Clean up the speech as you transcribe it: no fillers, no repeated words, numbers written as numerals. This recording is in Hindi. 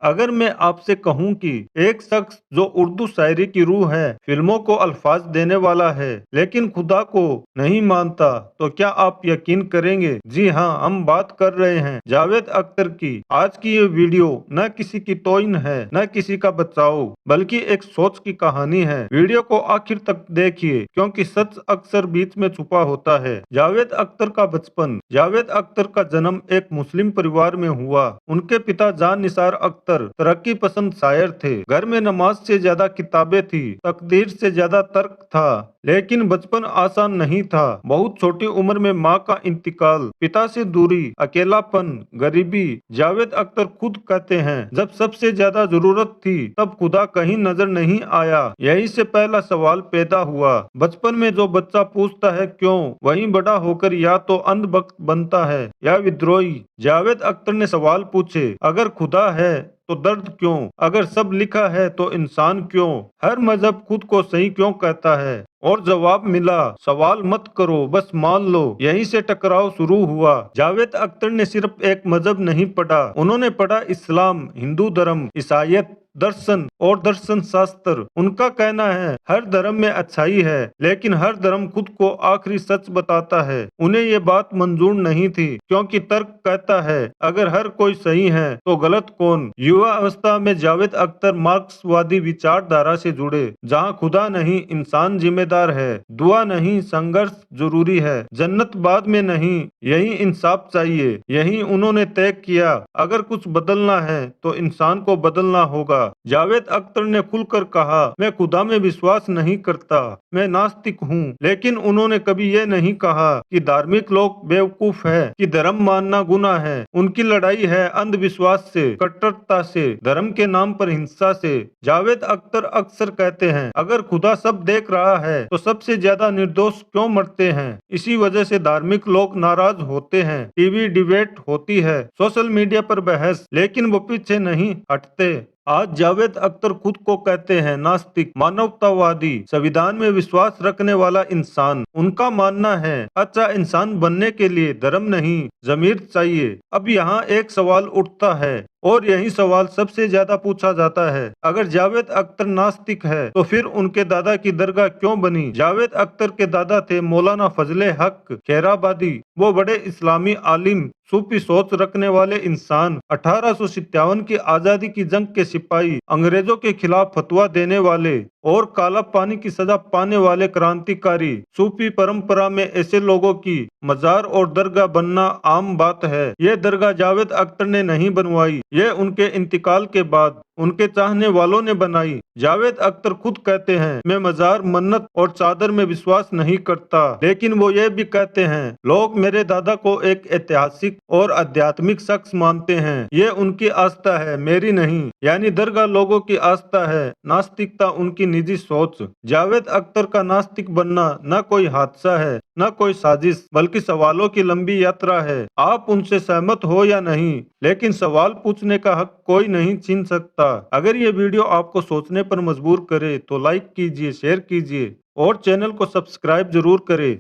अगर मैं आपसे कहूं कि एक शख्स जो उर्दू शायरी की रूह है, फिल्मों को अल्फाज देने वाला है, लेकिन खुदा को नहीं मानता, तो क्या आप यकीन करेंगे? जी हाँ, हम बात कर रहे हैं जावेद अख्तर की। आज की ये वीडियो न किसी की तौहीन है, न किसी का बचाव, बल्कि एक सोच की कहानी है। वीडियो को आखिर तक देखिए, क्योंकि सच अक्सर बीच में छुपा होता है। जावेद अख्तर का बचपन। जावेद अख्तर का जन्म एक मुस्लिम परिवार में हुआ। उनके पिता जान निसार अख्तर तरक्की पसंद शायर थे। घर में नमाज से ज्यादा किताबें थी, तकदीर से ज्यादा तर्क था। लेकिन बचपन आसान नहीं था। बहुत छोटी उम्र में माँ का इंतकाल, पिता से दूरी, अकेलापन, गरीबी। जावेद अख्तर खुद कहते हैं, जब सबसे ज्यादा जरूरत थी तब खुदा कहीं नजर नहीं आया। यही से पहला सवाल पैदा हुआ। बचपन में जो बच्चा पूछता है क्यों, वही बड़ा होकर या तो अंधभक्त बनता है या विद्रोही। जावेद अख्तर ने सवाल पूछे, अगर खुदा है तो दर्द क्यों? अगर सब लिखा है तो इंसान क्यों? हर मजहब खुद को सही क्यों कहता है? और जवाब मिला, सवाल मत करो, बस मान लो। यहीं से टकराव शुरू हुआ। जावेद अख्तर ने सिर्फ एक मजहब नहीं पढ़ा, उन्होंने पढ़ा इस्लाम, हिंदू धर्म, ईसाइयत, दर्शन और दर्शन शास्त्र। उनका कहना है, हर धर्म में अच्छाई है, लेकिन हर धर्म खुद को आखिरी सच बताता है। उन्हें ये बात मंजूर नहीं थी, क्योंकि तर्क कहता है, अगर हर कोई सही है तो गलत कौन? युवा अवस्था में जावेद अख्तर मार्क्सवादी विचारधारा से जुड़े, जहाँ खुदा नहीं इंसान जिम्मेदार है, दुआ नहीं संघर्ष जरूरी है, जन्नत बाद में नहीं, यही इंसाफ चाहिए। यही उन्होंने तय किया, अगर कुछ बदलना है तो इंसान को बदलना होगा। जावेद अख्तर ने खुलकर कहा, मैं खुदा में विश्वास नहीं करता, मैं नास्तिक हूँ। लेकिन उन्होंने कभी ये नहीं कहा कि धार्मिक लोग बेवकूफ है, कि धर्म मानना गुनाह है। उनकी लड़ाई है अंधविश्वास से, कट्टरता से, धर्म के नाम पर हिंसा से। जावेद अख्तर अक्सर कहते हैं, अगर खुदा सब देख रहा है तो सबसे ज्यादा निर्दोष क्यों मरते हैं? इसी वजह से धार्मिक लोग नाराज होते हैं, टीवी डिबेट होती है, सोशल मीडिया पर बहस, लेकिन वो पीछे नहीं हटते। आज जावेद अख्तर खुद को कहते हैं नास्तिक, मानवतावादी, संविधान में विश्वास रखने वाला इंसान। उनका मानना है, अच्छा इंसान बनने के लिए धर्म नहीं, जमीर चाहिए। अब यहाँ एक सवाल उठता है, और यही सवाल सबसे ज्यादा पूछा जाता है, अगर जावेद अख्तर नास्तिक है तो फिर उनके दादा की दरगाह क्यों बनी? जावेद अख्तर के दादा थे मौलाना फजले हक खैराबादी। वो बड़े इस्लामी आलिम, सूफी सोच रखने वाले इंसान, 1857 की आजादी की जंग के सिपाही, अंग्रेजों के खिलाफ फतवा देने वाले और काला पानी की सजा पाने वाले क्रांतिकारी। सूफी परंपरा में ऐसे लोगों की मजार और दरगाह बनना आम बात है। ये दरगाह जावेद अख्तर ने नहीं बनवाई, ये उनके इंतकाल के बाद उनके चाहने वालों ने बनाई। जावेद अख्तर खुद कहते हैं, मैं मजार, मन्नत और चादर में विश्वास नहीं करता। लेकिन वो ये भी कहते हैं, लोग मेरे दादा को एक ऐतिहासिक और आध्यात्मिक शख्स मानते हैं, ये उनकी आस्था है, मेरी नहीं। यानी दरगाह लोगों की आस्था है, नास्तिकता उनकी निजी सोच। जावेद अख्तर का नास्तिक बनना न कोई हादसा है, न कोई साजिश, बल्कि सवालों की लंबी यात्रा है। आप उनसे सहमत हो या नहीं, लेकिन सवाल पूछने का हक कोई नहीं छीन सकता। अगर ये वीडियो आपको सोचने पर मजबूर करे तो लाइक कीजिए, शेयर कीजिए और चैनल को सब्सक्राइब जरूर करें।